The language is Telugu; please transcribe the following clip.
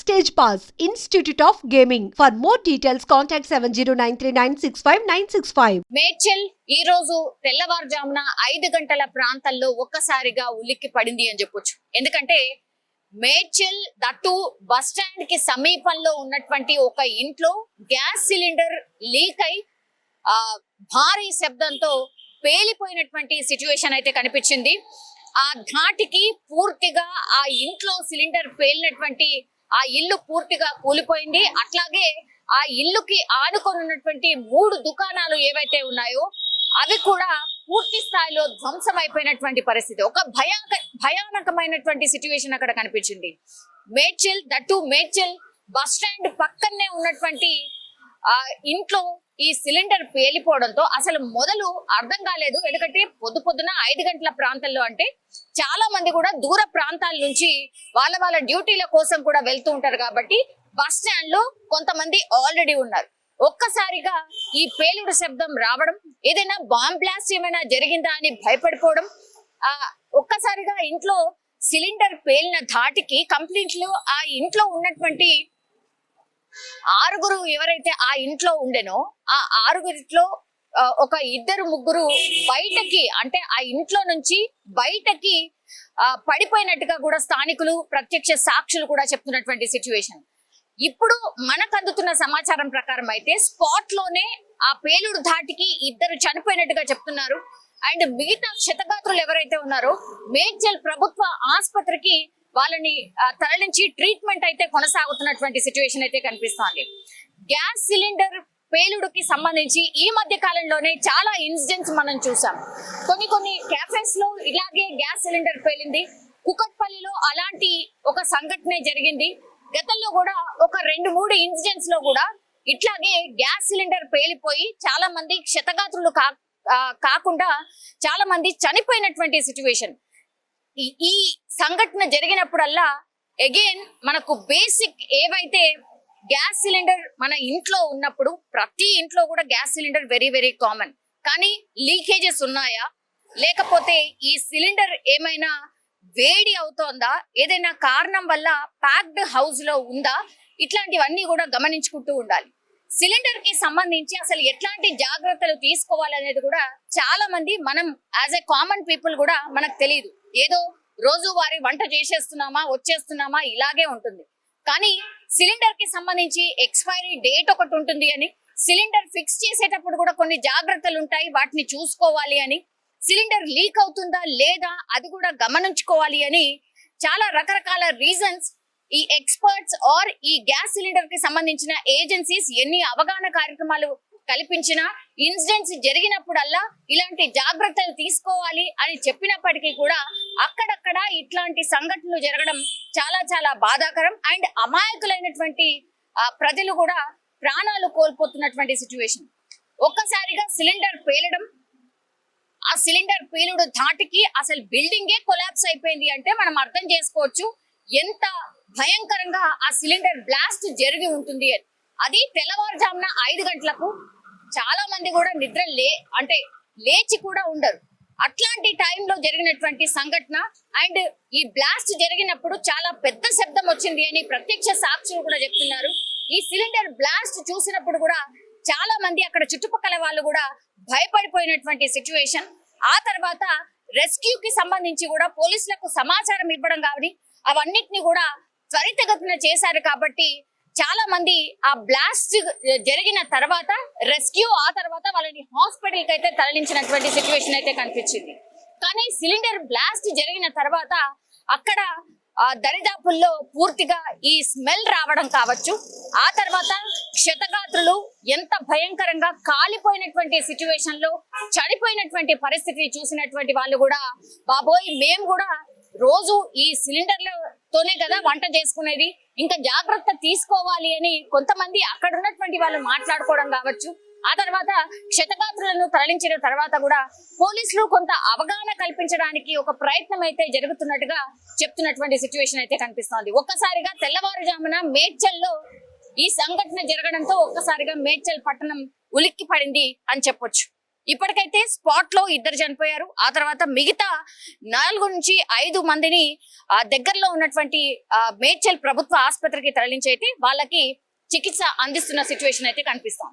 Stage Pass, Institute of Gaming. For more details, contact 7093965965. Medchal ఈ రోజు తెల్లవారుజామున 5 గంటల ప్రాంతాల్లో ఒక్కసారిగా ఉలిక్కి పడింది అని చెప్పొచ్చు. ఎందుకంటే మేడ్చల్ దట్టు బస్ స్టాండ్ కి సమీపంలో ఉన్నటువంటి ఒక ఇంట్లో గ్యాస్ సిలిండర్ లీక్ అయి భారీ శబ్దంతో పేలిపోయినటువంటి సిచ్యువేషన్ అయితే కనిపించింది. ఆ ధాటికి పూర్తిగా ఆ ఇంట్లో సిలిండర్ పేలినటువంటి ఆ ఇల్లు పూర్తిగా కూలిపోయింది. అట్లాగే ఆ ఇల్లుకి ఆనుకొని ఉన్నటువంటి 3 దుకాణాలు ఏవైతే ఉన్నాయో అవి కూడా పూర్తి స్థాయిలో ధ్వంసం అయిపోయినటువంటి పరిస్థితి. ఒక భయానకమైనటువంటి సిచ్యువేషన్ అక్కడ కనిపించింది. Medchal that Medchal bus stand పక్కనే ఉన్నటువంటి ఇంట్లో ఈ సిలిండర్ పేలిపోవడంతో అసలు మొదలు అర్థం కాలేదు. ఎందుకంటే పొద్దున 5 గంటల ప్రాంతాల్లో అంటే చాలా మంది కూడా దూర ప్రాంతాల నుంచి వాళ్ళ డ్యూటీల కోసం కూడా వెళ్తూ ఉంటారు కాబట్టి బస్ స్టాండ్ లో కొంతమంది ఆల్రెడీ ఉన్నారు. ఒక్కసారిగా ఈ పేలుడు శబ్దం రావడం, ఏదైనా బాంబ్ బ్లాస్ట్ ఏమైనా జరిగిందా అని భయపడిపోవడం, ఒక్కసారిగా ఇంట్లో సిలిండర్ పేలిన ధాటికి కంప్లీట్ ఆ ఇంట్లో ఉన్నటువంటి 6 ఎవరైతే ఆ ఇంట్లో ఉండేనో ఆ 6 ఒక 2-3 బయటకి, అంటే ఆ ఇంట్లో నుంచి బయటకి పడిపోయినట్టుగా కూడా స్థానికులు ప్రత్యక్ష సాక్షులు కూడా చెప్తున్నటువంటి సిచ్యువేషన్. ఇప్పుడు మనకు అందుతున్న సమాచారం ప్రకారం అయితే స్పాట్ లోనే ఆ పేలుడు ధాటికి 2 చనిపోయినట్టుగా చెప్తున్నారు. అండ్ మిగతా క్షతగాత్రులు ఎవరైతే ఉన్నారో మేడ్చల్ ప్రభుత్వ ఆసుపత్రికి వాళ్ళని తరలించి ట్రీట్మెంట్ అయితే కొనసాగుతున్నటువంటి సిచ్యువేషన్ అయితే కనిపిస్తోంది. గ్యాస్ సిలిండర్ పేలుడుకి సంబంధించి ఈ మధ్య కాలంలోనే చాలా ఇన్సిడెంట్స్ మనం చూసాం. కొన్ని క్యాఫేస్ లో ఇలాగే గ్యాస్ సిలిండర్ పేలింది. కుకట్పల్లిలో అలాంటి ఒక సంఘటన జరిగింది. గతంలో కూడా ఒక 2-3 ఇన్సిడెంట్స్ లో కూడా ఇట్లాగే గ్యాస్ సిలిండర్ పేలిపోయి చాలా మంది క్షతగాత్రులు కాకుండా చాలా మంది చనిపోయినటువంటి సిచ్యువేషన్. ఈ సంఘటన జరిగినప్పుడల్లా అగైన్ మనకు బేసిక్ ఏవైతే గ్యాస్ సిలిండర్ మన ఇంట్లో ఉన్నప్పుడు ప్రతి ఇంట్లో కూడా గ్యాస్ సిలిండర్ వెరీ కామన్. కానీ లీకేజెస్ ఉన్నాయా, లేకపోతే ఈ సిలిండర్ ఏమైనా వేడి అవుతోందా, ఏదైనా కారణం వల్ల ప్యాక్డ్ హౌస్ లో ఉందా, ఇట్లాంటివన్నీ కూడా గమనించుకుంటూ ఉండాలి. సిలిండర్ కి సంబంధించి అసలు ఎట్లాంటి జాగ్రత్తలు తీసుకోవాలనేది కూడా చాలా మంది మనం యాజ్ ఎ కామన్ పీపుల్ కూడా మనకు తెలియదు. ఏదో రోజువారీ వంట చేసేస్తున్నామా వచ్చేస్తున్నామా ఇలాగే ఉంటుంది. కానీ సిలిండర్ కి సంబంధించి ఎక్స్పైరీ డేట్ ఒకటి ఉంటుంది అని, సిలిండర్ ఫిక్స్ చేసేటప్పుడు కూడా కొన్ని జాగ్రత్తలు ఉంటాయి, వాటిని చూసుకోవాలి అని, సిలిండర్ లీక్ అవుతుందా లేదా అది కూడా గమనించుకోవాలి అని చాలా రకరకాల రీజన్స్ ఈ ఎక్స్పర్ట్స్ ఆర్ ఈ గ్యాస్ సిలిండర్ కి సంబంధించిన ఏజెన్సీస్ ఎన్ని అవగాహన కార్యక్రమాలు కల్పించినా ఇన్సిడెంట్స్ జరిగినప్పుడల్లా ఇలాంటి జాగ్రత్తలు తీసుకోవాలి అని చెప్పినప్పటికీ కూడా అక్కడక్కడ ఇట్లాంటి సంఘటనలు జరగడం చాలా బాధాకరం. అండ్ అమాయకులైనటువంటి ప్రజలు కూడా ప్రాణాలు కోల్పోతున్నటువంటి సిచ్యువేషన్. ఒక్కసారిగా సిలిండర్ పేలడం, ఆ సిలిండర్ పేలుడు ధాటికి అసలు బిల్డింగే కొలాప్స్ అయిపోయింది అంటే మనం అర్థం చేసుకోవచ్చు ఎంత భయంకరంగా ఆ సిలిండర్ బ్లాస్ట్ జరిగి ఉంటుంది అని. అది తెల్లవారుజామున 5 గంటలకు చాలా మంది కూడా నిద్ర లేచి కూడా ఉండరు. అట్లాంటి టైంలో జరిగినటువంటి సంఘటన. అండ్ ఈ బ్లాస్ట్ జరిగినప్పుడు చాలా పెద్ద శబ్దం వచ్చింది అని ప్రత్యక్ష సాక్షులు కూడా చెప్తున్నారు. ఈ సిలిండర్ బ్లాస్ట్ చూసినప్పుడు కూడా చాలా మంది అక్కడ చుట్టుపక్కల వాళ్ళు కూడా భయపడిపోయినటువంటి సిచ్యువేషన్. ఆ తర్వాత రెస్క్యూకి సంబంధించి కూడా పోలీసులకు సమాచారం ఇవ్వడం కానీ అవన్నిటిని కూడా త్వరితగతిన చేశారు. కాబట్టి చాలా మంది ఆ బ్లాస్ట్ జరిగిన తర్వాత రెస్క్యూ, ఆ తర్వాత వాళ్ళని హాస్పిటల్ కి అయితే తరలించినటువంటి సిచ్యువేషన్ అయితే కనిపించింది. కానీ సిలిండర్ బ్లాస్ట్ జరిగిన తర్వాత అక్కడ దరిదాపుల్లో పూర్తిగా ఈ స్మెల్ రావడం కావచ్చు, ఆ తర్వాత క్షతగాత్రులు ఎంత భయంకరంగా కాలిపోయినటువంటి సిచ్యువేషన్ లో చనిపోయినటువంటి పరిస్థితి చూసినటువంటి వాళ్ళు కూడా బాబోయ్ మేము కూడా రోజు ఈ సిలిండర్లతోనే కదా వంట చేసుకునేది, ఇంకా జాగ్రత్త తీసుకోవాలి అని కొంతమంది అక్కడ ఉన్నటువంటి వాళ్ళు మాట్లాడుకోవడం కావచ్చు. ఆ తర్వాత క్షతగాత్రులను తరలించిన తర్వాత కూడా పోలీసులు కొంత అవగాహన కల్పించడానికి ఒక ప్రయత్నం అయితే జరుగుతున్నట్టుగా చెప్తున్నటువంటి సిచ్యువేషన్ అయితే కనిపిస్తోంది. ఒక్కసారిగా తెల్లవారుజామున మేడ్చల్లో ఈ సంఘటన జరగడంతో ఒక్కసారిగా మేడ్చల్ పట్టణం ఉలిక్కి పడింది అని చెప్పొచ్చు. ఇప్పటికైతే స్పాట్ లో 2 చనిపోయారు. ఆ తర్వాత మిగతా 4 నుంచి 5 మందిని దగ్గరలో ఉన్నటువంటి మేడ్చల్ ప్రభుత్వ ఆసుపత్రికి తరలించి అయితే వాళ్ళకి చికిత్స అందిస్తున్న సిచ్యువేషన్ అయితే కనిపిస్తోంది.